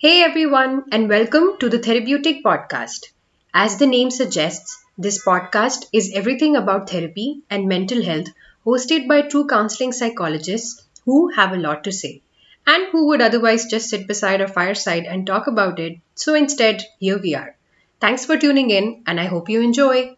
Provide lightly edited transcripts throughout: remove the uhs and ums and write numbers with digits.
Hey everyone, and welcome to the Therapeutic Podcast. As the name suggests, this podcast is everything about therapy and mental health, hosted by two counseling psychologists who have a lot to say and who would otherwise just sit beside a fireside and talk about it. So instead, here we are. Thanks for tuning in, and I hope you enjoy.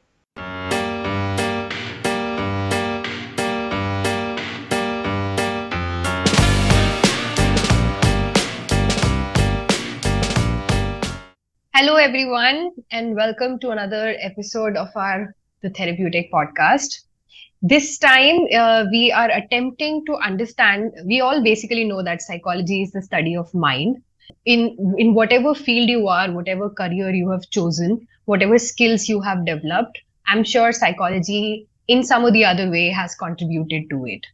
Hello, everyone, and welcome to another episode of our The Therapeutic Podcast. This time, we are attempting to understand. We all basically know that psychology is the study of mind. In whatever field you are, whatever career you have chosen, whatever skills you have developed, I'm sure psychology, in some or the other way, has contributed to it.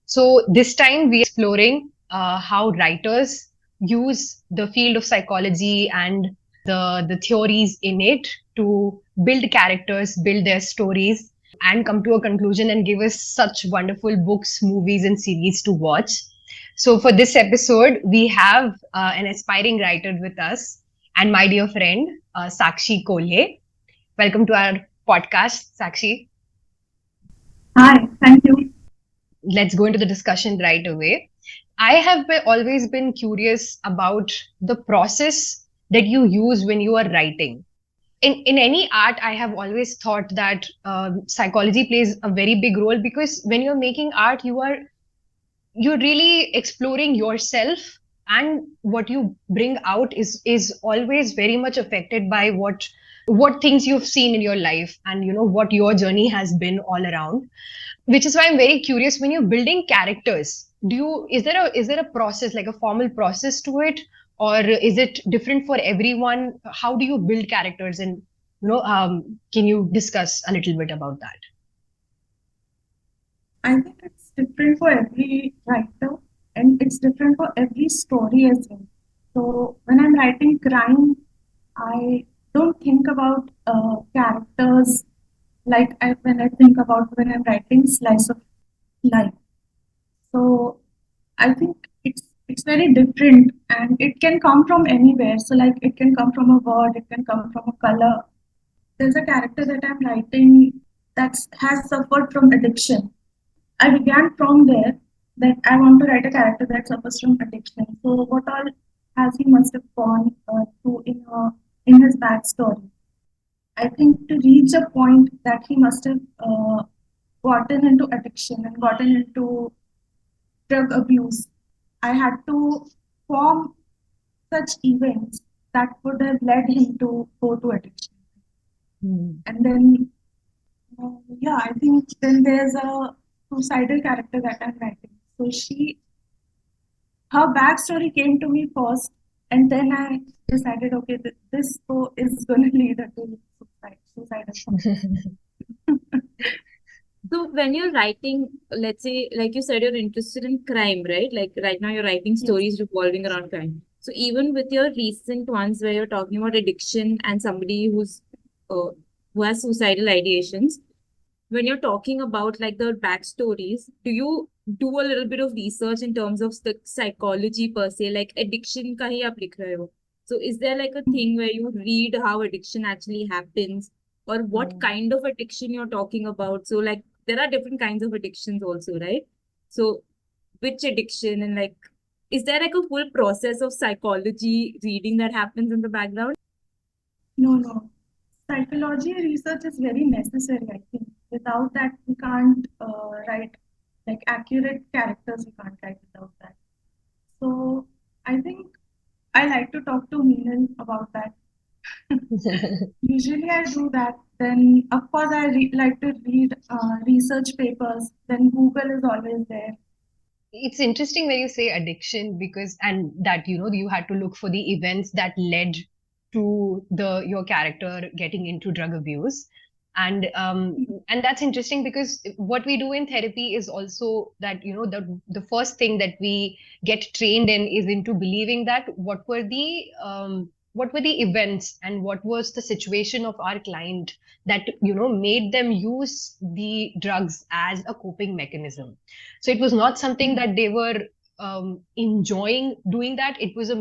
So this time, we are exploring how writers use the field of psychology and the theories in it to build characters, build their stories, and come to a conclusion and give us such wonderful books, movies, and series to watch. So, for this episode, we have an aspiring writer with us and my dear friend, Sakshi Kolhe. Welcome to our podcast, Sakshi. Hi, thank you. Let's go into the discussion right away. I have always been curious about the process that you use when you are writing. In any art, I have always thought that psychology plays a very big role because when you're making art, you're really exploring yourself, and what you bring out is always very much affected by what things you've seen in your life and what your journey has been all around, which is why I'm very curious when you're building characters. Is there a process, like a formal process to it, or is it different for everyone? How do you build characters, and can you discuss a little bit about that? I think it's different for every writer and it's different for every story as well. So when I'm writing crime, I don't think about characters like when I think about when I'm writing slice of life. So I think it's very different and it can come from anywhere. So like it can come from a word, it can come from a color. There's a character that I'm writing that has suffered from addiction. I began from there that I want to write a character that suffers from addiction. So what all has he must have gone through in his backstory? I think to reach a point that he must have gotten into addiction and gotten into drug abuse, I had to form such events that would have led him to go to addiction. And then, yeah, I think then there's a suicidal character that I'm writing. So her backstory came to me first, and then I decided, okay, this is going to lead her to suicidal. So when you're writing, let's say, like you said, you're interested in crime, right? Like right now you're writing Yes. stories revolving around crime. So even with your recent ones where you're talking about addiction and somebody who has suicidal ideations, when you're talking about like the backstories, do you do a little bit of research in terms of the psychology per se, like addiction ka hi aap likh rahe ho? So is there like a thing where you read how addiction actually happens or what kind of addiction you're talking about? So like there are different kinds of addictions also, right? So which addiction and like is there like a full process of psychology reading that happens in the background? No. Psychology research is very necessary, I think. Without that, we can't write like accurate characters, we can't write without that. So I think I like to talk to Meenal about that. Usually I do that. Then, of course, like to read research papers. Then Google is always there. It's interesting when you say addiction, because and that you had to look for the events that led to the your character getting into drug abuse. And that's interesting because what we do in therapy is also that the first thing that we get trained in is into believing that what were the events and what was the situation of our client that made them use the drugs as a coping mechanism. So it was not something that they were enjoying doing that. It was a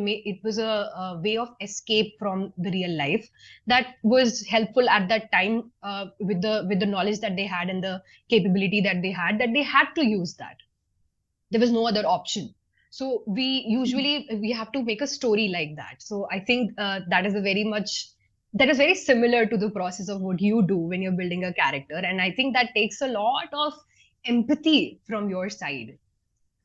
way of escape from the real life that was helpful at that time, with the knowledge that they had and the capability that they had to use that. There was no other option. So we have to make a story like that. So I think that is very similar to the process of what you do when you're building a character, and I think that takes a lot of empathy from your side.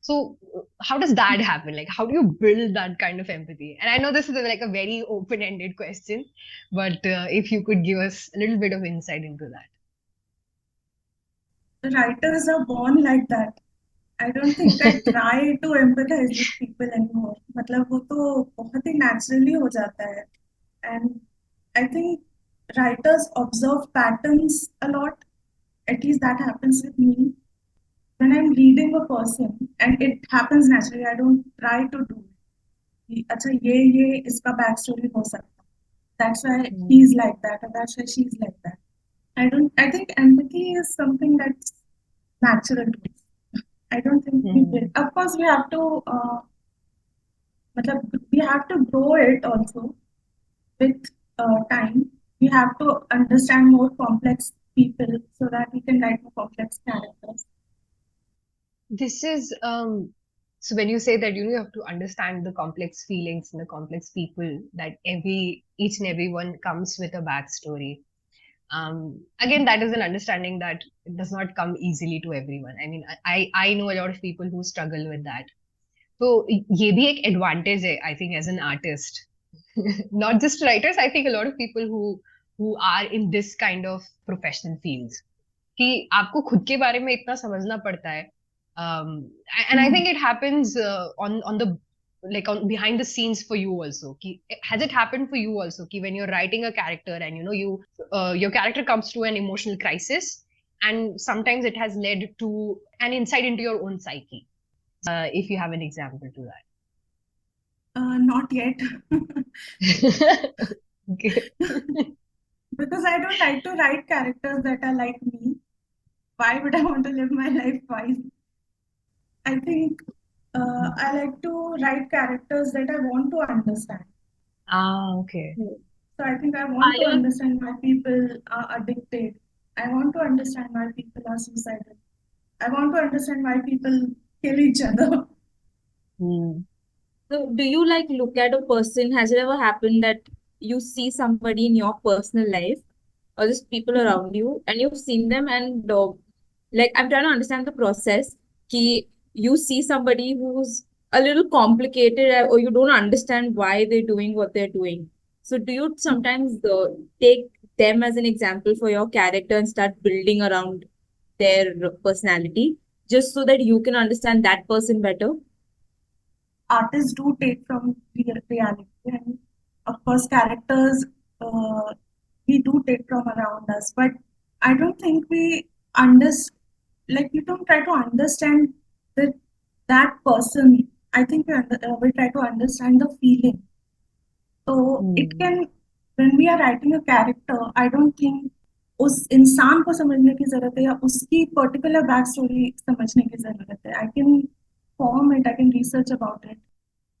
So how does that happen? Like, how do you build that kind of empathy? And I know this is like a very open-ended question, but if you could give us a little bit of insight into that. Writers are born like that. I don't think I try to empathize with people anymore. मतलब वो तो बहुत ही naturally हो जाता है. And I think writers observe patterns a lot. At least that happens with me. When I'm reading a person, and it happens naturally, I don't try to do it. कि, अच्छा ये इसका back story हो सकता है. That's why he's like that, or that's why she's like that. I think empathy is something that's natural to us. I don't think we will. Of course, we have to grow it also with time. We have to understand more complex people so that we can write more complex characters. This is so when you say that you have to understand the complex feelings and the complex people, that each and everyone comes with a backstory. Again, that is an understanding that does not come easily to everyone. I mean, I know a lot of people who struggle with that. तो ये भी एक advantage है, I think, as an artist. Not just writers, I think a lot of people who are in this kind of professional fields, कि आपको खुद के बारे में इतना समझना पड़ता है. And I think it happens on the like on behind the scenes for you also. Has it happened for you also? When you're writing a character and your character comes to an emotional crisis, and sometimes it has led to an insight into your own psyche. If you have an example to that. Not yet. Okay. Because I don't like to write characters that are like me. Why would I want to live my life twice? I think I like to write characters that I want to understand. Okay. So I think I want to understand why people are addicted. I want to understand why people are suicidal. I want to understand why people kill each other. So do you like look at a person? Has it ever happened that you see somebody in your personal life or just people around you and you've seen them and like I'm trying to understand the process. Ki you see somebody who's a little complicated or you don't understand why they're doing what they're doing. So do you sometimes take them as an example for your character and start building around their personality just so that you can understand that person better? Artists do take from reality, and of course characters we do take from around us, but I don't think we we don't try to understand that person. I think we try to understand the feeling. So it can, when we are writing a character, I don't think उस इंसान को समझने की जरूरत है या उसकी particular back story समझने की जरूरत है. I can form it, I can research about it,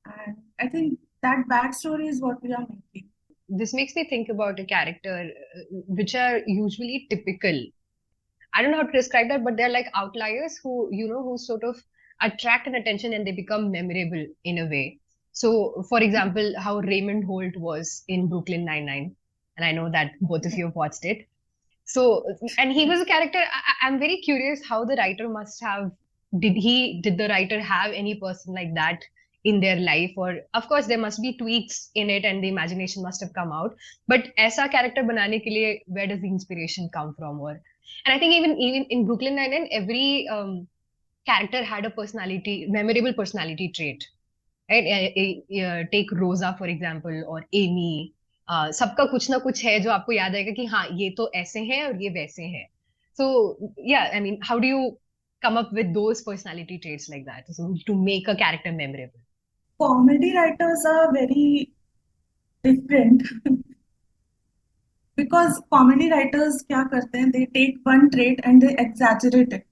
and I think that backstory is what we are making. This makes me think about a character which are usually typical. I don't know how to describe that, but they're like outliers who sort of attract an attention and they become memorable in a way. So, for example, how Raymond Holt was in Brooklyn Nine-Nine, and I know that both of you have watched it. So, and he was a character. I'm very curious how the writer must have. Did the writer have any person like that in their life? Or of course there must be tweaks in it and the imagination must have come out. But ऐसा character बनाने के लिए where does the inspiration come from? And I think even in Brooklyn Nine-Nine, every character had a memorable personality trait. Right? Take Rosa for example, or Amy. सबका कुछ ना कुछ है जो आपको याद आएगा कि हाँ ये तो ऐसे हैं और ये वैसे हैं. So yeah, I mean, how do you come up with those personality traits like that to make a character memorable? Comedy writers are very different because comedy writers क्या करते हैं, they take one trait and they exaggerate it.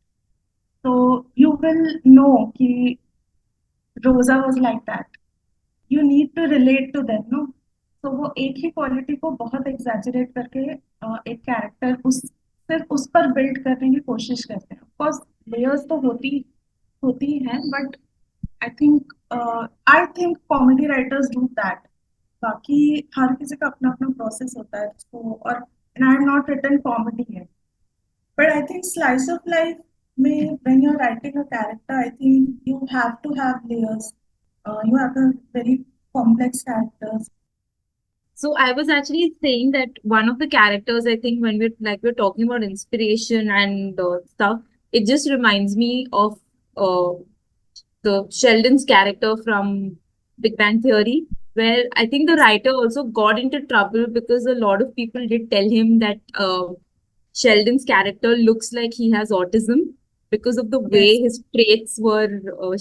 So you will know कि Rosa was like that. You need to relate to them, no? तो वो एक ही quality को बहुत exaggerate करके एक कैरेक्टर उस सिर्फ उस पर बिल्ड करने की कोशिश करते हैं. ऑफ कोर्स लेयर्स तो होती होती हैं, but I think comedy writers do that. बाकी हर किसी का अपना अपना प्रोसेस होता है. तो और I have not written comedy है, but I think slice of life may, when you're writing a character, I think you have to have layers. You have a very complex characters. So I was actually saying that one of the characters, I think, when we're talking about inspiration and stuff, it just reminds me of uh, the Sheldon's character from Big Bang Theory, where I think the writer also got into trouble because a lot of people did tell him that Sheldon's character looks like he has autism because of the way Yes. his traits were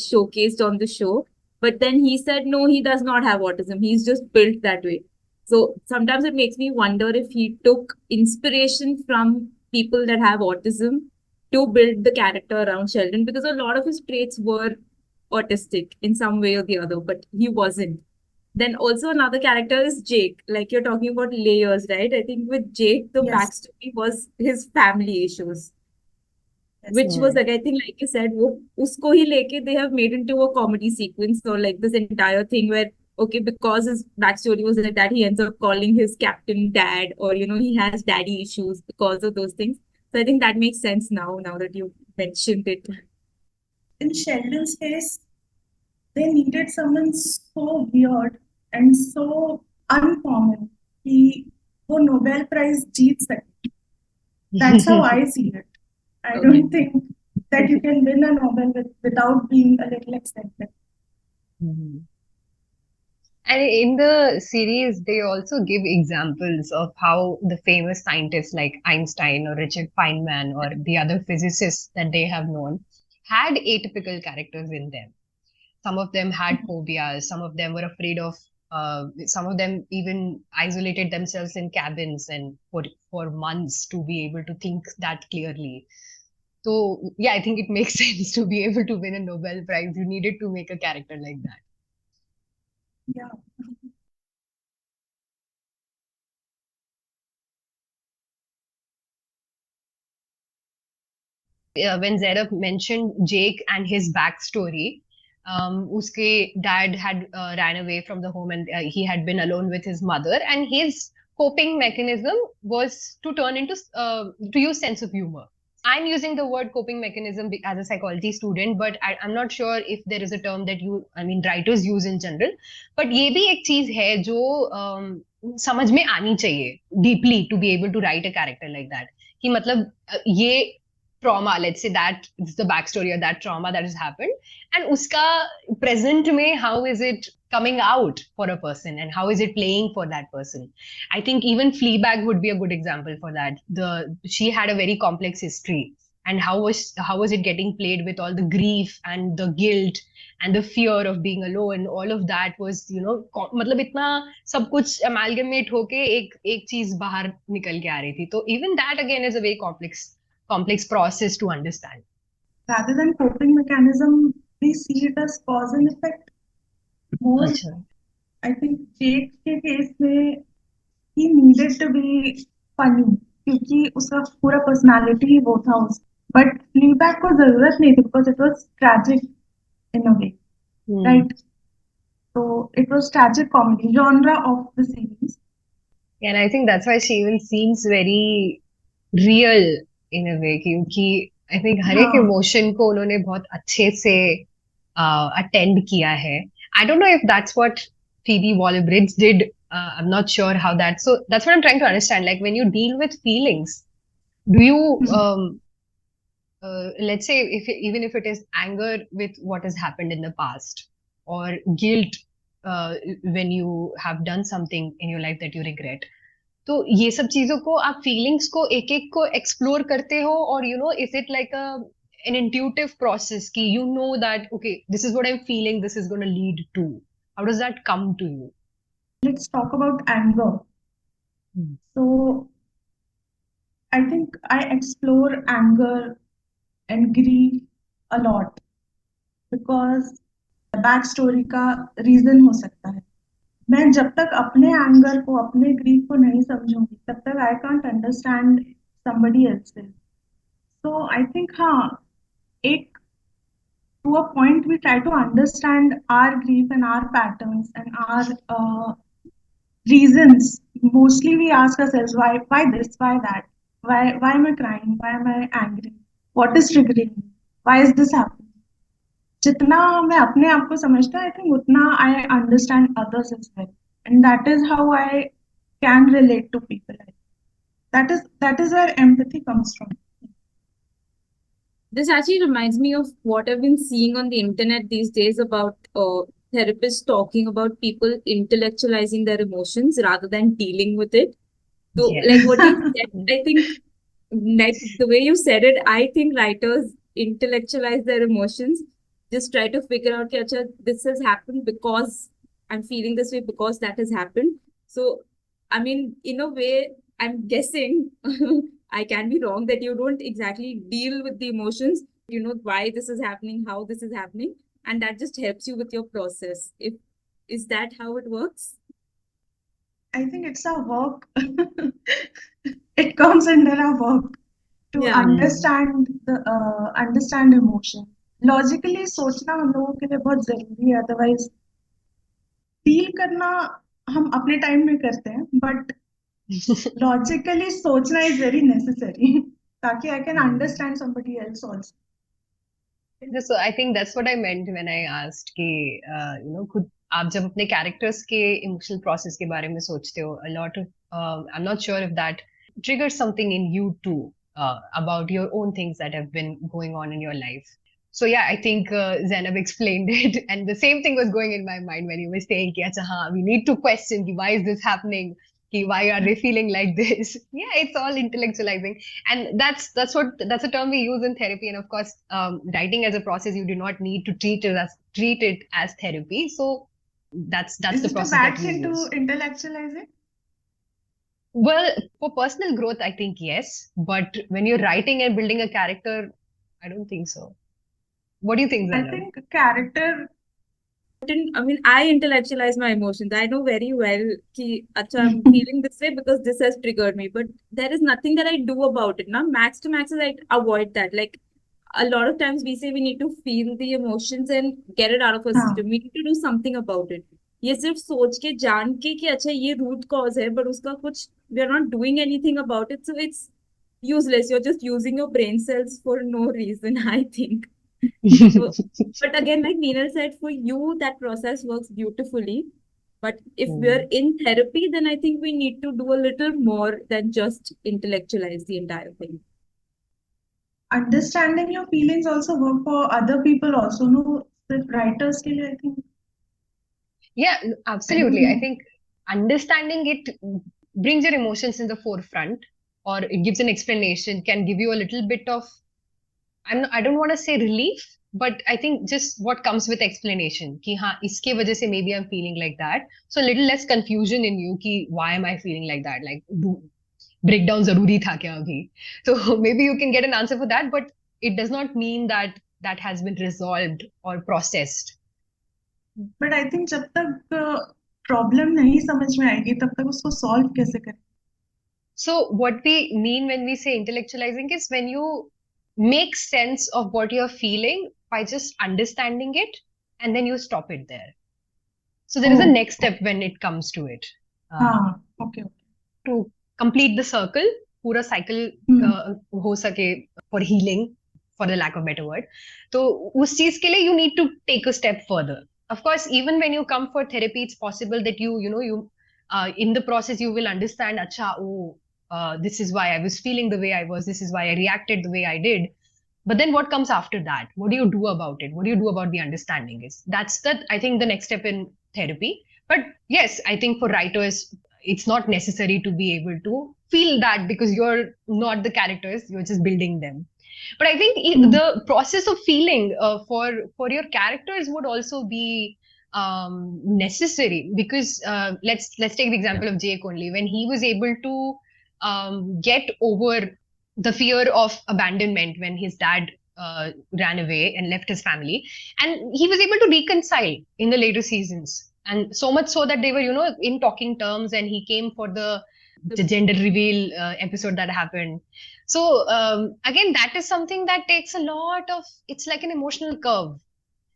showcased on the show. But then he said, no, he does not have autism. He's just built that way. So sometimes it makes me wonder if he took inspiration from people that have autism to build the character around Sheldon, because a lot of his traits were autistic in some way or the other, but he wasn't. Then also another character is Jake. Like you're talking about layers, right? I think with Jake, the Yes. backstory was his family issues, Yes. which was Hmm. like, I think, like you said, वो उसको ही लेके they have made into a comedy sequence or like this entire thing where okay, because his backstory was like that, he ends up calling his captain dad, or he has daddy issues because of those things. So I think that makes sense now that you mentioned it. In Sheldon's case, they needed someone so weird and so uncommon. He वो Nobel Prize जीत सके. That's how I see it. I Okay. don't think that you can win a Nobel without being a little eccentric. Mhm. And in the series, they also give examples of how the famous scientists like Einstein or Richard Feynman or the other physicists that they have known had atypical characters in them. Some of them had phobias, some of them were afraid of, some of them even isolated themselves in cabins and for months to be able to think that clearly. So, yeah, I think it makes sense to be able to win a Nobel Prize. You needed to make a character like that. Yeah. When Zainab mentioned Jake and his backstory, uske dad had ran away from the home and he had been alone with his mother, and his coping mechanism was to turn into to use sense of humor. I'm using the word coping mechanism as a psychology student, but I'm not sure if there is a term that I mean, writers use in general. But ये भी एक चीज है जो समझ में आनी चाहिए deeply to be able to write a character like that. कि मतलब ये trauma, let's say that it's the backstory of that trauma that has happened, and uska present mein, how is it coming out for a person and how is it playing for that person. I think even Fleabag would be a good example for that. She had a very complex history, and how was it getting played with all the grief and the guilt and the fear of being alone. All of that was मतलब इतना सब कुछ amalgamate होके एक चीज बाहर निकल के आ रही थी. तो even that again is a very complex process to understand. Rather than coping mechanism, we see it as cause and effect more. अच्छा. I think Jake के केस में he needed to be funny क्योंकि उसका पूरा personality ही वो था उस. But Fleabag को जरूरत नहीं थी because it was tragic in a way, right? So it was tragic comedy genre of the series. And I think that's why she even seems very real in a way, क्योंकि I think हर एक हाँ. emotion को उन्होंने बहुत अच्छे से attend किया है. I don't know if that's what Phoebe Waller-Bridge did. I'm not sure how that. So that's what I'm trying to understand. Like when you deal with feelings, do you let's say if even if it is anger with what has happened in the past, or guilt when you have done something in your life that you regret, तो ये सब चीजों को आप feelings को एक एक को एक्सप्लोर करते हो, और is it like a an intuitive process ki you know that okay, this is what I'm feeling, this is going to lead to, how does that come to you? Let's talk about anger. So I think I explore anger and grief a lot because back story का reason हो सकता है। मैं जब तक अपने anger को, अपने ग्रीफ को नहीं समझूंगी, तब तक I can't understand somebody else's. So I think हाँ, एक to a point we try to understand our grief and our patterns and our reasons. Mostly we ask ourselves why this, why that, why am I crying, why am I angry, what is triggering me, why is this happening. जितना मैं अपने आप को समझता I think उतना I understand others as well, and that is how I can relate to people. That is where empathy comes from. This actually reminds me of what I've been seeing on the internet these days about therapists talking about people intellectualizing their emotions rather than dealing with it. So, Yes. like what you said, I think, like the way you said it, I think writers intellectualize their emotions, just try to figure out, okay, acha, this has happened because I'm feeling this way because that has happened. So, I mean, in a way, I'm guessing I can be wrong that you don't exactly deal with the emotions, you know, why this is happening, how this is happening, and that just helps you with your process. If is that how it works? I think it's a work. It comes under a work to Yeah. understand emotion. Logically सोचना हम लोगों के लिए बहुत जरूरी है, otherwise feel करना हम अपने टाइम में करते हैं, बट लॉजिकली सोचना इज वेरी नेसेसरी ताकि I can understand somebody else also. So I think that's what I meant when I asked कि खुद आप जब अपने कैरेक्टर्स के इमोशनल प्रोसेस के बारे में सोचते हो, a lot of I'm not sure if that triggers something in you too about your own things that have been going on in your life. So yeah, I think Zainab explained it, and the same thing was going in my mind when you were saying कि अच्छा हाँ, we need to question कि why is this happening, कि why are they feeling like this? Yeah, it's all intellectualizing, and that's a term we use in therapy. And of course, writing as a process, you do not need to treat it as therapy. So that's Is the it a process bad that we thing to use. intellectualize it? Well, for personal growth, I think yes, but when you're writing and building a character, I don't think so. What do you think, I Zainab? think character. I mean, I intellectualize my emotions. I know very well कि अच्छा, I'm feeling this way because this has triggered me. But there is nothing that I do about it. Now, max to max is I avoid that. Like a lot of times we say we need to feel the emotions and get it out of our हाँ, system. We need to do something about it. ये सिर्फ सोच के जान के कि अच्छा ये root cause है, but उसका कुछ we are not doing anything about it. So it's useless. You're just using your brain cells for no reason, I think. So, but again, like Neenal said, for you, that process works beautifully. But if we're Hmm. in therapy, then I think we need to do a little more than just intellectualize the entire thing. understanding your feelings also work for other people also. No, the writers के लिए I think. Yeah, I don't absolutely. I know. think understanding it brings your emotions in the forefront, or it gives an explanation, can give you a little bit of, I don't want to say relief, but I think just what comes with explanation. कि हाँ, इसके वजह से maybe I'm feeling like that. So a little less confusion in you कि why am I feeling like that? Like, breakdown जरूरी था क्या अभी? So maybe you can get an answer for that, but it does not mean that that has been resolved or processed. But I think जब तक problem नहीं समझ में आएगी तब तक उसको सॉल्व कैसे करें. So what we mean when we say intellectualizing is when you make sense of what you're feeling by just understanding it, and then you stop it there. So there is a Oh, next step when it comes to it. हाँ, okay, okay. To complete the circle, पूरा cycle हो सके for healing, for the lack of better word. तो उस चीज के लिए you need to take a step further. Of course, even when you come for therapy, it's possible that you in the process you will understand, अच्छा, oh, this is why I was feeling the way I was. This is why I reacted the way I did. But then what comes after that? What do you do about it? What do you do about the understanding? Is that's I think the next step in therapy. But yes, I think for writers, it's not necessary to be able to feel that because you're not the characters, you're just building them. But I think the process of feeling for your characters would also be necessary because let's take the example of Jake only when he was able to get over the fear of abandonment when his dad ran away and left his family, and he was able to reconcile in the later seasons, and so much so that they were, in talking terms, and he came for the gender reveal episode that happened. So again, that is something that takes a lot of, it's like an emotional curve. Yeah.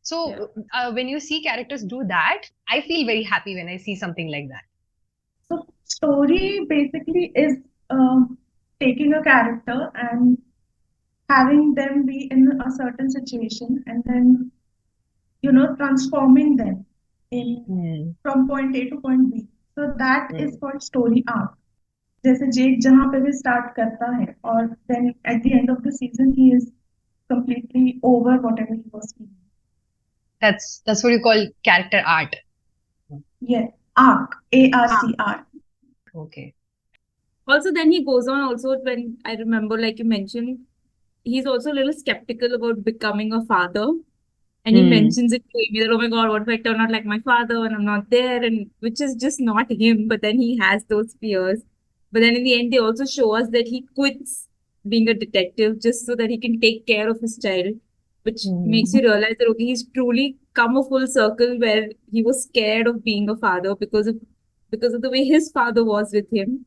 So when you see characters do that, I feel very happy when I see something like that. So story basically is taking a character and having them be in a certain situation and then transforming them in Hmm. from point A to point B. So that is Hmm. called story arc. जैसे जेक जहाँ पे भी start करता है और then at the end of the season he is completely over whatever he was feeling. That's what you call character art. Yeah, arc, ARC. Okay. Also, then he goes on also when I remember, like you mentioned, he's also a little skeptical about becoming a father. And he Hmm. mentions it to Amy that, oh my God, what if I turn out like my father and I'm not there? And which is just not him. But then he has those fears. But then in the end, they also show us that he quits being a detective just so that he can take care of his child, which makes Hmm. you realize that, okay, he's truly come a full circle where he was scared of being a father because of the way his father was with him.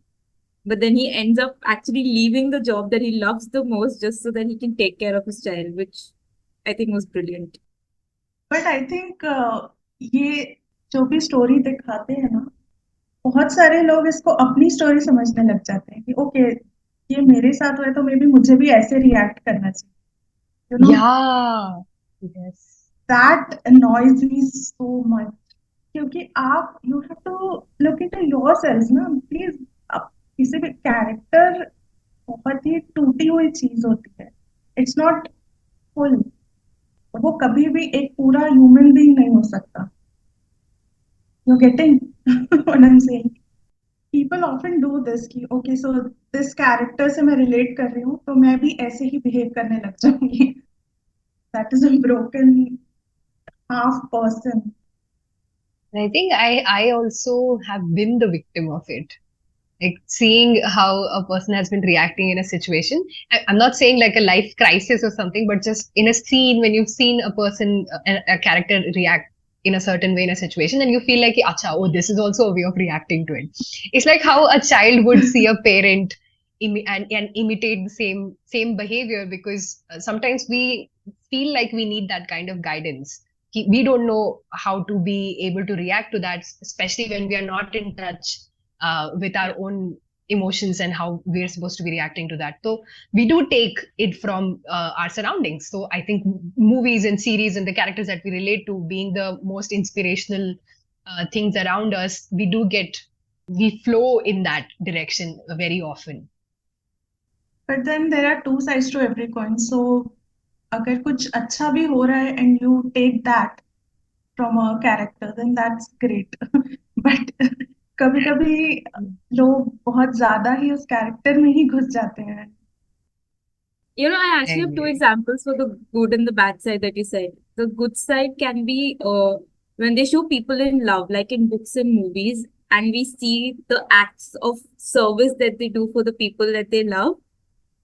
But then he ends up actually leaving the job that he loves the most just so that he can take care of his child, which I think was brilliant. But I think ये जो भी story दिखाते हैं ना बहुत सारे लोग इसको अपनी स्टोरी समझने लग जाते हैं कि ओके ये मेरे साथ हुआ है तो मे बी मुझे भी ऐसे रिएक्ट करना चाहिए Yeah. Yes. That annoys me so much क्योंकि आप you have to look into yourself ना प्लीज आप किसी भी कैरेक्टर बहुत ही टूटी हुई चीज होती है इट्स नॉट फुल वो कभी भी एक पूरा ह्यूमन बीइंग नहीं हो सकता you getting what I am saying people often do this कि okay so this character से मैं relate कर रही हूँ तो मैं भी ऐसे ही behave करने लग जाऊंगी that is a broken half person. And I think I also have been the victim of it. Like seeing how a person has been reacting in a situation. I'm not saying like a life crisis or something, but just in a scene when you've seen a person, a character react in a certain way in a situation, and you feel like, acha, oh, this is also a way of reacting to it. It's like how a child would see a parent and imitate the same behavior, because sometimes we feel like we need that kind of guidance. We don't know how to be able to react to that, especially when we are not in touch with our Yeah. own emotions and how we're supposed to be reacting to that. So we do take it from our surroundings. So I think movies and series and the characters that we relate to being the most inspirational things around us, we flow in that direction very often. But then there are two sides to every coin. So अगर कुछ अच्छा भी हो रहा है and you take that from a character then that's great. But कभी-कभी लोग बहुत ज्यादा ही उस कैरेक्टर में ही घुस जाते हैं. I I actually have two agree. examples for the good and the bad side that you said. The good side can be when they show people in love, like in books and movies, and we see the acts of service that they do for the people that they love.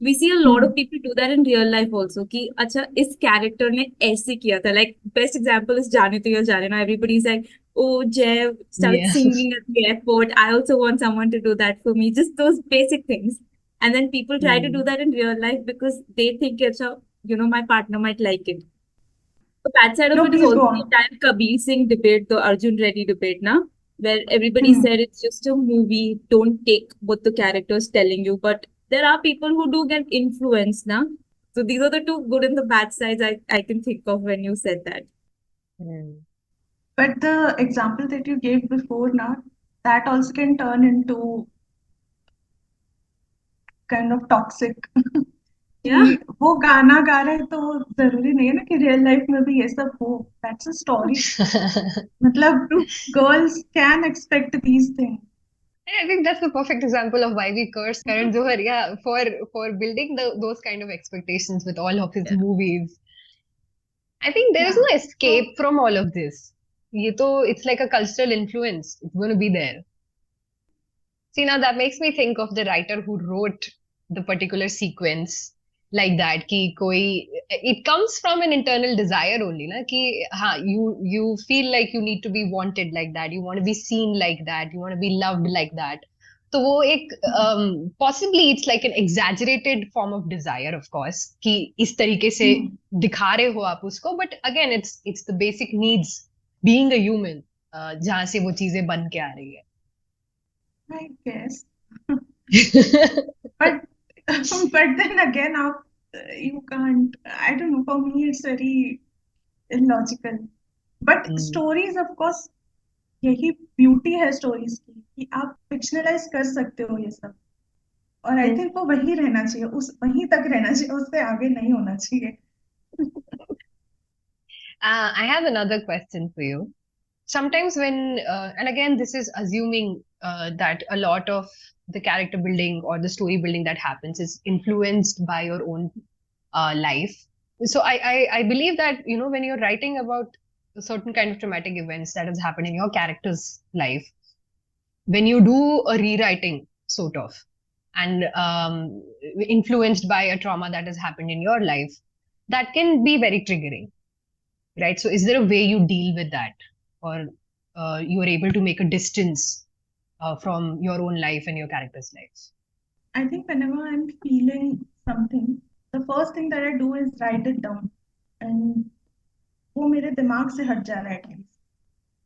We see a lot of people do that in real life also. कि अच्छा इस character ने ऐसे किया था. Like best example is जाने तो या जाने ना. Everybody's like, oh, Jay started Yeah. singing at the airport. I also want someone to do that for me. Just those basic things. And then people try to do Hmm. that in real life because they think, अच्छा, my partner might like it. The bad side of No, it is please also go the on. entire Kabir Singh debate, the Arjun Reddy debate, now, where everybody Hmm. said it's just a movie, don't take what the character's telling you. But there are people who do get influenced now. So these are the two good and the bad sides I can think of when you said that. Hmm. But the example that you gave before now, that also can turn into kind of toxic. Yeah, कि वो गाना गा रहे हैं तो जरूरी नहीं है ना कि रियल लाइफ में भी ये सब हो. That's a story. मतलब true. girls can expect these things. I think that's the perfect example of why we curse Karan Johar, yeah, for building those kind of expectations with all of his Yeah. movies. I think there is Yeah. no So escape from all of this. It's like a cultural influence. It's going to be there. See, now that makes me think of the writer who wrote the particular sequence. like that कि कोई it comes from an internal desire only ना कि हाँ you feel like you need to be wanted like that, you want to be seen like that, you want to be loved like that. तो वो एक possibly it's like an exaggerated form of desire of course कि इस तरीके से दिखा रहे हो आप उसको, but again it's the basic needs being a human, जहाँ से वो चीजें बन के आ रही है. I guess. But but then again, you can't. I don't know. For me, it's very illogical. But stories, of course, यही ब्यूटी है स्टोरीज की कि आप फिक्शनलाइज कर सकते हो ये सब. और आई थिंक वो वही रहना चाहिए, उस वहीं तक रहना चाहिए, उससे आगे नहीं होना चाहिए. I have another question for you. Sometimes when and again this is assuming that a lot of the character building or the story building that happens is influenced by your own life. So I believe that when you're writing about a certain kind of traumatic events that has happened in your character's life, when you do a rewriting sort of and influenced by a trauma that has happened in your life, that can be very triggering, right? So is there a way you deal with that, or you are able to make a distance from your own life and your character's life? I think whenever I'm feeling something, the first thing that I do is write it down. And वो मेरे दिमाग से हट जा रहा है at least.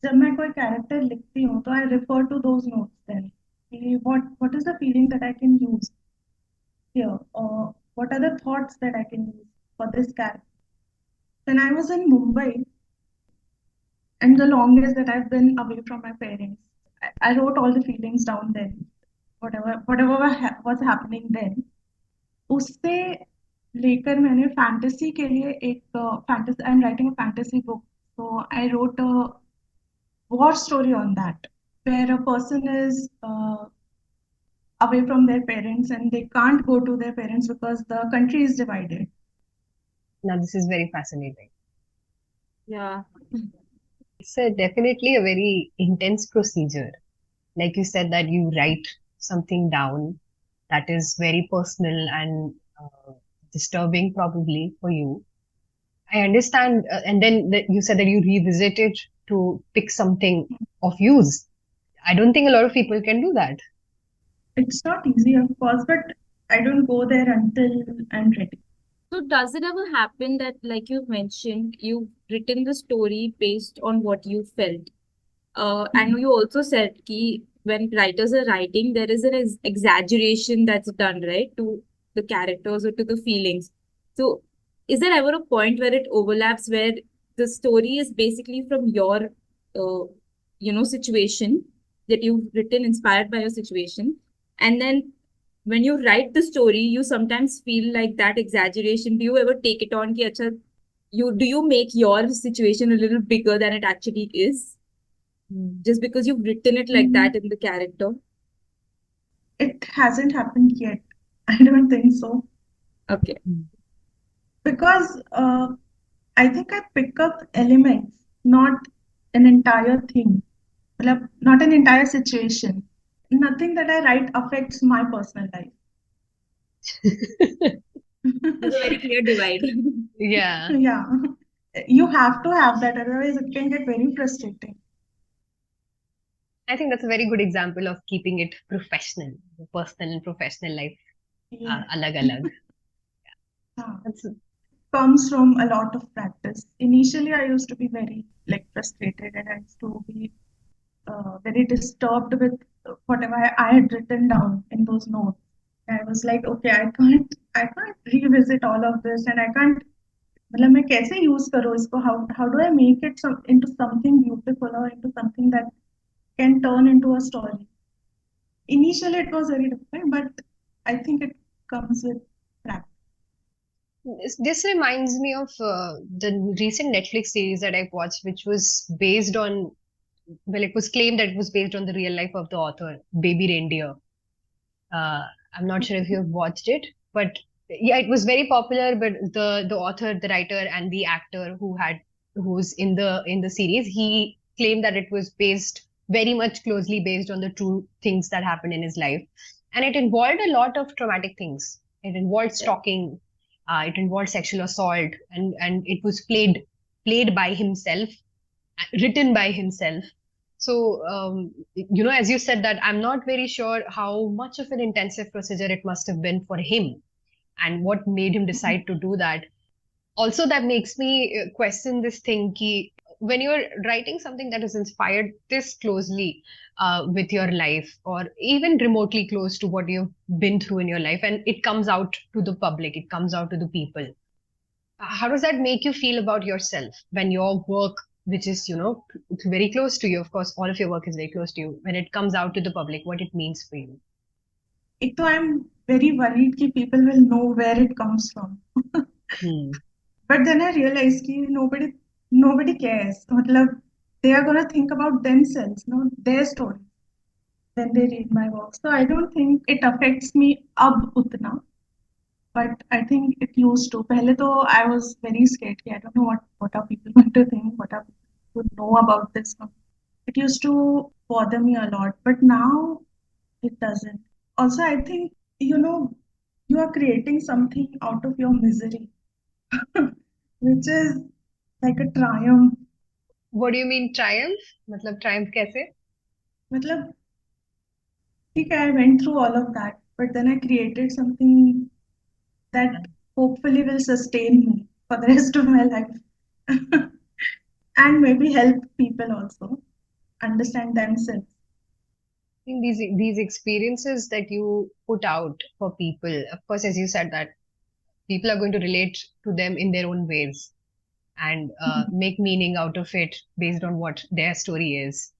जब मैं कोई कैरेक्टर लिखती हूँ तो I refer to those notes then. what is the feeling that I can use here, or what are the thoughts that I can use for this character. When I was in Mumbai, and the longest that I've been away from my parents, I wrote all the feelings down then, whatever was happening then. उससे लेकर मैंने fantasy के लिए एक fantasy, I am writing a fantasy book, so I wrote a war story on that, where a person is away from their parents and they can't go to their parents because the country is divided. Now, this is very fascinating. Yeah. It's definitely a very intense procedure. Like you said, that you write something down that is very personal and disturbing, probably for you. I understand. And then you said that you revisit it to pick something of use. I don't think a lot of people can do that. It's not easy, of course, but I don't go there until I'm ready. So does it ever happen that, like you mentioned, you've written the story based on what you felt? And you also said ki when writers are writing, there is an exaggeration that's done, right, to the characters or to the feelings. So is there ever a point where it overlaps, where the story is basically from your, situation that you've written inspired by your situation, and then when you write the story, you sometimes feel like that exaggeration. Do you ever take it on? Ki, acha, do you make your situation a little bigger than it actually is? Just because you've written it like that in the character? It hasn't happened yet. I don't think so. Okay. Because I think I pick up elements, not an entire thing, not an entire situation. Nothing that I write affects my personal life. There's a very clear divide. Yeah. Yeah. You have to have that, otherwise it can get very frustrating. I think that's a very good example of keeping it professional, personal and professional life, Yeah. alag. That's Comes from a lot of practice. Initially, I used to be very frustrated, and I used to be very disturbed with whatever I had written down in those notes. And I was like, okay, I can't revisit all of this, and I can't. मतलब मैं कैसे use करूँ इसको? How do I make it into something beautiful, or into something that can turn into a story? Initially, it was very difficult, but I think it comes with practice. This reminds me of the recent Netflix series that I watched, which was based on, well, it was claimed that it was based on the real life of the author, Baby Reindeer. I'm not sure if you've watched it, but yeah, it was very popular. But the author, the writer, and the actor who's in the series, he claimed that it was based very much closely based on the true things that happened in his life, and it involved a lot of traumatic things. It involved stalking. It involved sexual assault, and it was played by himself, written by himself. So, as you said, that I'm not very sure how much of an intensive procedure it must have been for him and what made him decide to do that. Also, that makes me question this thing ki, when you're writing something that is inspired this closely with your life, or even remotely close to what you've been through in your life, and it comes out to the public, it comes out to the people, how does that make you feel about yourself when your work, which is, it's very close to you, of course, all of your work is very close to you, when it comes out to the public, what it means for you? एक तो I'm very worried कि people will know where it comes from. Hmm. But then I realized कि nobody cares. मतलब they are gonna think about themselves, their story when they read my work. So I don't think it affects me अब उतना. But I think it used to. पहले तो I was very scared कि I don't know what are people going to think, what are people to know about this. It used to bother me a lot, but now it doesn't. Also, I think, you know, you are creating something out of your misery, which is like a triumph. What do you mean triumph? मतलब triumph कैसे? मतलब, ठीक है, I went through all of that, but then I created something that hopefully will sustain me for the rest of my life and maybe help people also understand themselves. I think these experiences that you put out for people, of course, as you said, that people are going to relate to them in their own ways and make meaning out of it based on what their story is.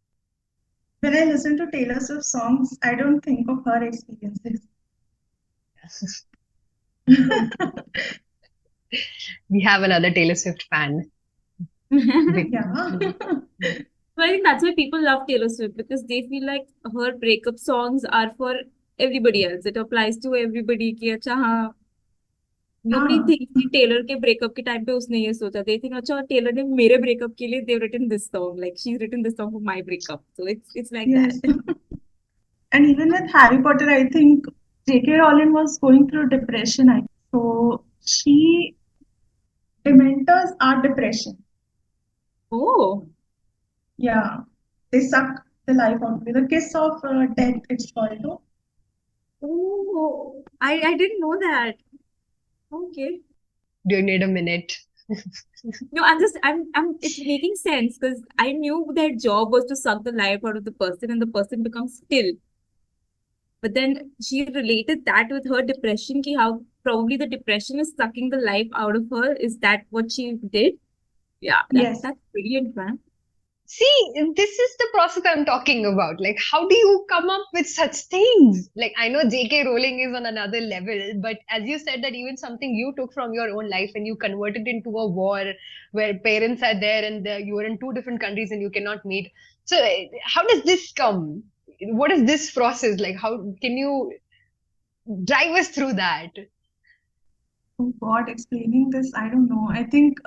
When I listen to Taylor Swift songs, I don't think of her experiences. We have another Taylor Swift fan. Yeah. So I think that's why people love Taylor Swift, because they feel like her breakup songs are for everybody else. It applies to everybody कि अच्छा हाँ, nobody हाँ, thinks कि Taylor के breakup के time पे उसने ये सोचा. They think अच्छा टेलर ने मेरे ब्रेकअप के लिए they've written this song, like she's written this song for my breakup. So it's like yes. that. And even with Harry Potter, I think J.K. Rowling was going through depression. So she dementors are depression. Oh, Yeah, they suck the life out of you. The kiss of death, it's called. No? oh, I didn't know that. Okay. Do you need a minute? No, it's making sense because I knew their job was to suck the life out of the person and the person becomes still. But then she related that with her depression, ki how probably the depression is sucking the life out of her. Is that what she did? Yeah, Yes. that's brilliant, man. See, this is the process I'm talking about. Like, how do you come up with such things? Like, I know J.K. Rowling is on another level, but as you said, that even something you took from your own life and you converted into a war where parents are there and you are in two different countries and you cannot meet. So, how does this come? What is this process? Like, how can you drive us through that? Oh God, explaining this, I don't know. I think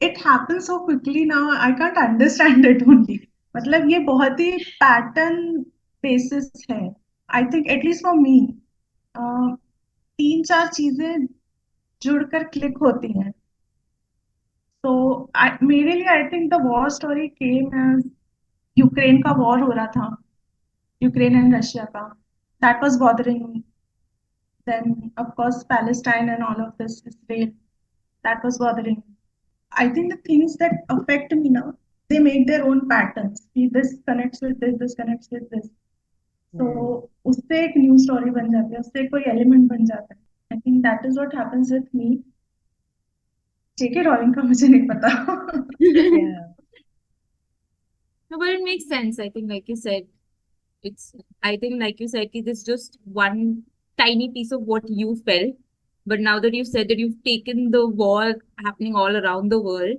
it happens so quickly now. I can't understand it only. मतलब ये बहुत ही pattern basis है. I think at least for me, तीन चार चीजें जुड़कर click होती हैं. So मेरे लिए I think the war story came as Ukraine का वॉर हो रहा था, यूक्रेन एंड रशिया का. That was bothering me. Then, of course, Palestine and all of this Israel, that was bothering me. I think the things that affect me now, they make their own patterns. See, this connects with this connects with this. So, उससे एक new story बन जाती है, उससे कोई element बन जाता है. I think that is what happens with me. J.K. Rowling का मुझे नहीं पता. Yeah. No, but it makes sense. I think, like you said, I think, like you said, it's just one tiny piece of what you felt. But now that you've said that you've taken the war happening all around the world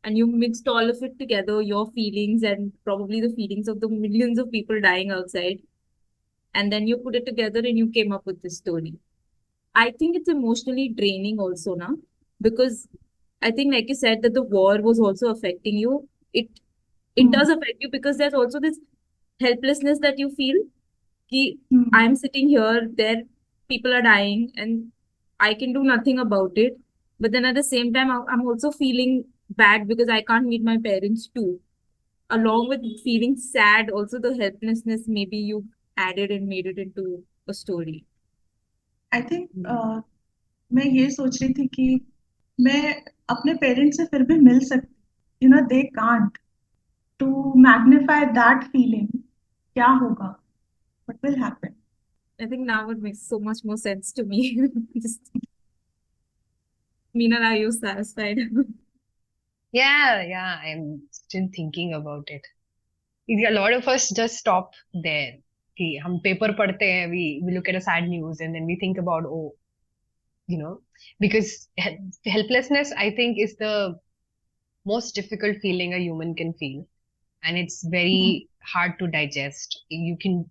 and you mixed all of it together, your feelings and probably the feelings of the millions of people dying outside, and then you put it together and you came up with this story. I think it's emotionally draining also now, because I think, like you said, that the war was also affecting you. It does affect you because there's also this helplessness that you feel. Ki I'm sitting here, there people are dying, and I can do nothing about it. But then at the same time, I'm also feeling bad because I can't meet my parents too. Along with feeling sad, also the helplessness maybe you added and made it into a story. I think Hmm. मैं ये सोच रही थी कि मैं अपने parents से फिर भी मिल सकती, they can't, to magnify that feeling, क्या होगा, what will happen. I think now it makes so much more sense to me. Just, Meena, are you satisfied? Yeah, I'm still thinking about it. A lot of us just stop there. कि हम paper पढ़ते हैं, we look at a sad news and then we think about, oh, you know, because helplessness, I think, is the most difficult feeling a human can feel. And it's very hard to digest. You can,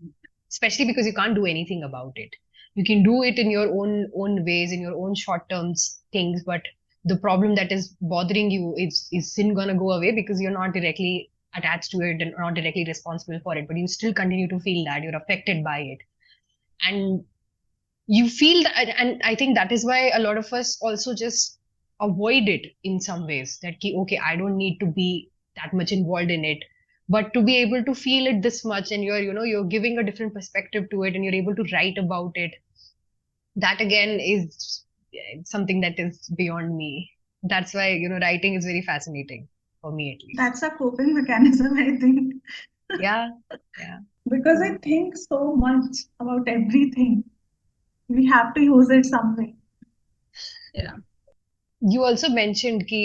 especially because you can't do anything about it. You can do it in your own ways, in your own short terms things, but the problem that is bothering you is sin gonna go away because you're not directly attached to it and not directly responsible for it, but you still continue to feel that you're affected by it. And you feel that, and I think that is why a lot of us also just avoid it in some ways, that okay, I don't need to be that much involved in it, but to be able to feel it this much, and you're giving a different perspective to it, and you're able to write about it, that again is something that is beyond me. That's why writing is very fascinating for me, at least. That's a coping mechanism, I think. Yeah, yeah. Because I think so much about everything. We have to use it some way. Yeah. You also mentioned ki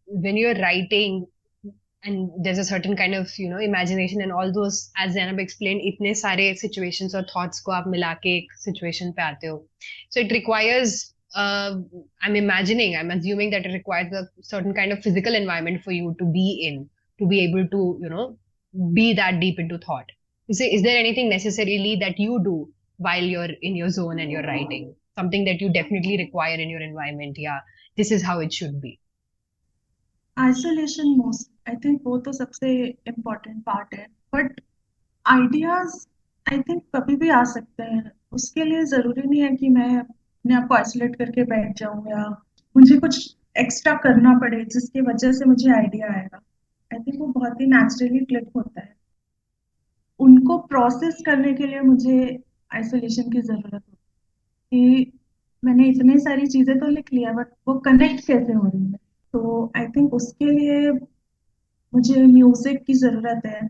when you're writing, and there's a certain kind of imagination and all those, as Zainab explained, इतने सारे situations और thoughts को आप मिला के एक situation पे आते हो. So it requires, I'm assuming that it requires a certain kind of physical environment for you to be in, to be able to be that deep into thought. Is there anything necessarily that you do while you're in your zone and you're writing, something that you definitely require in your environment? Yeah, this is how it should be. Isolation most, I think वो तो सबसे important part है. But ideas I think कभी भी आ सकते हैं. उसके लिए जरूरी नहीं है कि मैं अपने आप को आइसोलेट करके बैठ जाऊं या मुझे कुछ एक्स्ट्रा करना पड़े जिसकी वजह से मुझे आइडिया आएगा. आई थिंक वो बहुत ही नेचुरली क्लिक होता है. उनको प्रोसेस करने के लिए मुझे आइसोलेशन की जरूरत होती है कि मैंने इतने सारी चीजें तो लिख लिया बट वो कनेक्ट कैसे हो रही है. तो आई थिंक उसके लिए मुझे म्यूजिक की जरूरत है.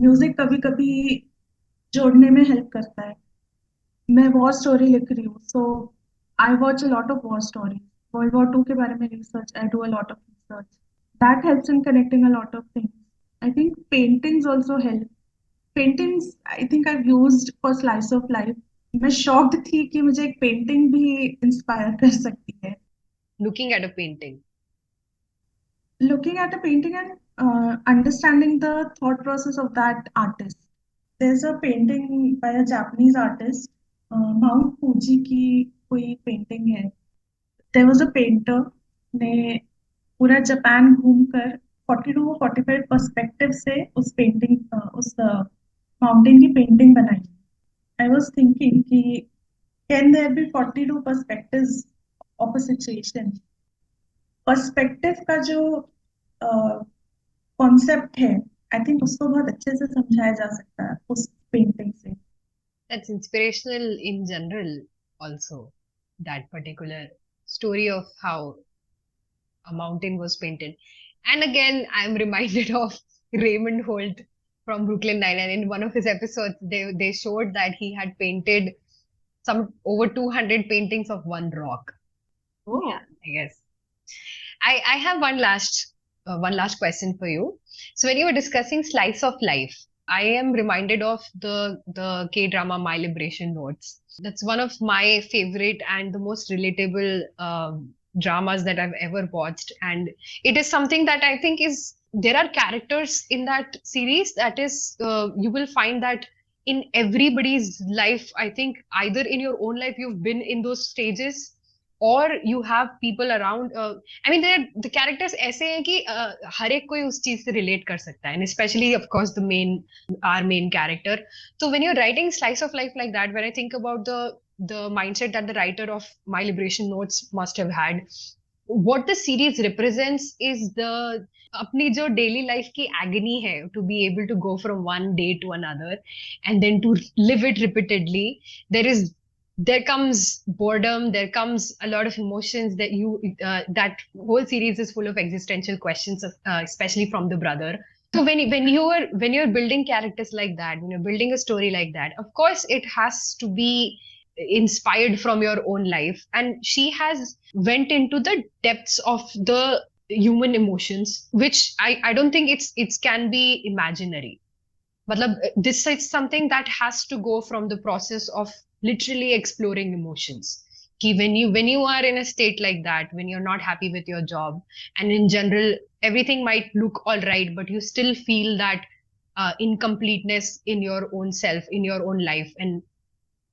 म्यूजिक कभी कभी जोड़ने में हेल्प करता है. मैं वॉर स्टोरी लिख रही हूँ, so I watch a lot of war story. World war 2 के बारे में research, I do a lot of research. That helps in connecting a lot of things. I think paintings also help. Paintings I think I used for slice of life. मैं shocked थी कि मुझे एक painting भी inspire कर सकती है. Looking at a painting. Looking at a painting and understanding the thought process of that artist. There's a painting by a Japanese artist, Mount Fuji की कोई पेंटिंग है. There was a painter ने पूरा Japan घूमकर 42 or 45 perspective से उस painting उस mountain की पेंटिंग बनाई. I was thinking कि can there be 42 perspectives of a situation? Perspective का जो कॉन्सेप्ट है, आई थिंक उसको बहुत अच्छे से समझाया जा सकता है उस पेंटिंग से. That's inspirational in general, also. That particular story of how a mountain was painted. And again, I'm reminded of Raymond Holt from Brooklyn Nine-Nine. In one of his episodes, they showed that he had painted some over 200 paintings of one rock. Oh. Yeah, I guess. I have one last question for you. So when you were discussing slice of life, I am reminded of the K drama My Liberation Notes. That's one of my favorite and the most relatable dramas that I've ever watched, and it is something that I think is, there are characters in that series that is, you will find that in everybody's life. I think either in your own life you've been in those stages, or you have people around. I mean, the characters ऐसे हैं कि हर एक कोई उस चीज से relate कर सकता है, and especially of course the our main character. So when you're writing slice of life like that, when I think about the mindset that the writer of My Liberation Notes must have had, what the series represents is the अपनी जो daily life की agony है, to be able to go from one day to another and then to live it repeatedly. there is there comes boredom, there comes a lot of emotions that that whole series is full of existential questions, especially from the brother. So when you're building characters like that, when you're building a story like that, of course it has to be inspired from your own life, and she has went into the depths of the human emotions, which I don't think it's can be imaginary. Matlab, this is something that has to go from the process of literally exploring emotions. Ki when you are in a state like that, when you're not happy with your job, and in general everything might look all right, but you still feel that incompleteness in your own self, in your own life, and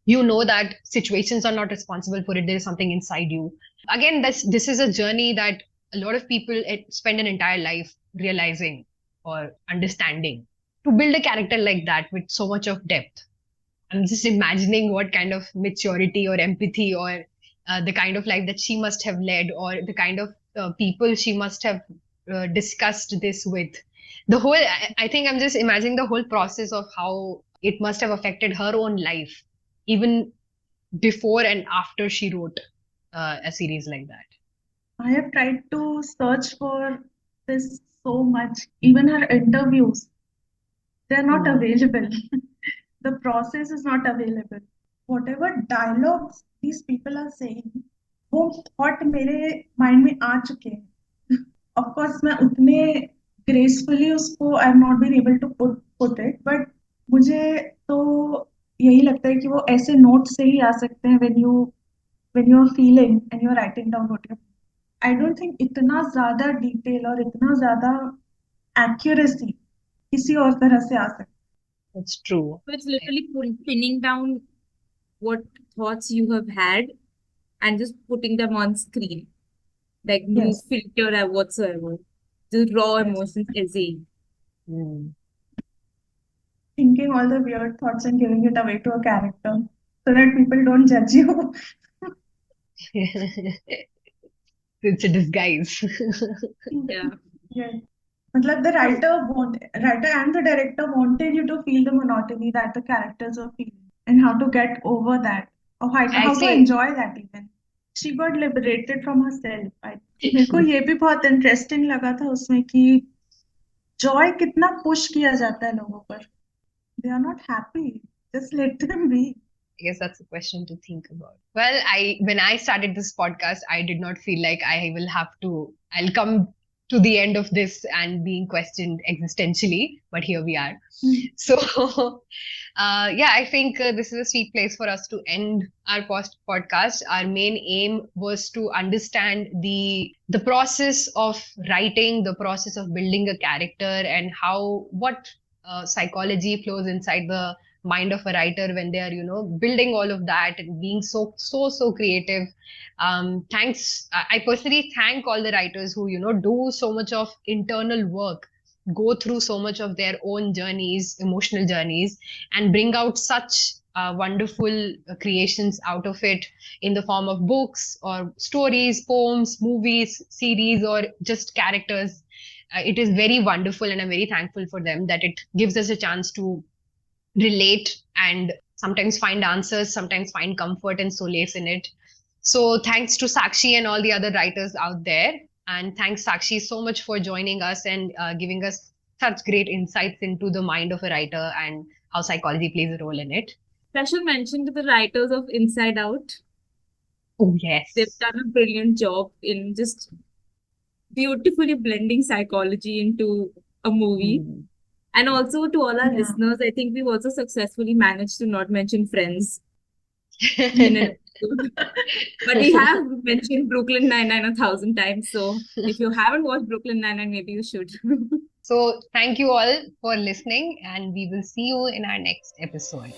you know that situations are not responsible for it. There is something inside you. Again, this is a journey that a lot of people spend an entire life realizing or understanding. To build a character like that with so much of depth, I'm just imagining what kind of maturity or empathy, or the kind of life that she must have led, or the kind of people she must have discussed this with. I think I'm just imagining the whole process of how it must have affected her own life, even before and after she wrote a series like that. I have tried to search for this so much. Even her interviews, they're not available. The process is not available. Whatever dialogues these people are saying, वो thought मेरे mind में आ चुके हैं. Of course, मैं उतने gracefully उसको I have not been able to put it, but मुझे तो यही लगता है कि वो ऐसे notes से ही आ सकते हैं when you are feeling and you are writing down what you're. I don't think इतना ज्यादा detail और इतना ज्यादा accuracy किसी और तरह से आ सकता. That's true. So it's literally pinning down what thoughts you have had and just putting them on screen. Like no Yes. filter whatsoever. Just raw Yes. emotions essay. Thinking all the weird thoughts and giving it away to a character so that people don't judge you. It's a disguise. Yeah. Yes. मतलब the writer and the director wanted you to feel the monotony that the characters are feeling and how to get over that or how to Actually, enjoy that even. She got liberated from herself. मेरे को ये भी बहुत interesting लगा था उसमें कि Joy कितना पुश किया जाता है लोगों पर. They are not happy. Just let them be. I guess that's a question to think about. Well, when I started this podcast, I did not feel like I'll come to the end of this and being questioned existentially, but here we are. So, yeah, I think this is a sweet place for us to end our podcast. Our main aim was to understand the process of writing, the process of building a character, and what psychology flows inside the mind of a writer when they are building all of that and being so creative. Thanks, I personally thank all the writers who do so much of internal work, go through so much of their own journeys, emotional journeys, and bring out such wonderful creations out of it in the form of books or stories, poems, movies, series, or just characters. It is very wonderful, and I'm very thankful for them that it gives us a chance to relate and sometimes find answers, sometimes find comfort and solace in it. So thanks to Sakshi and all the other writers out there. And thanks, Sakshi, so much for joining us and giving us such great insights into the mind of a writer and how psychology plays a role in it. Special mention to the writers of Inside Out. Oh, yes. They've done a brilliant job in just beautifully blending psychology into a movie. And also to all our listeners, I think we've also successfully managed to not mention Friends in an episode. But we have mentioned Brooklyn Nine-Nine 1,000 times. So if you haven't watched Brooklyn Nine-Nine, maybe you should. So thank you all for listening, and we will see you in our next episode.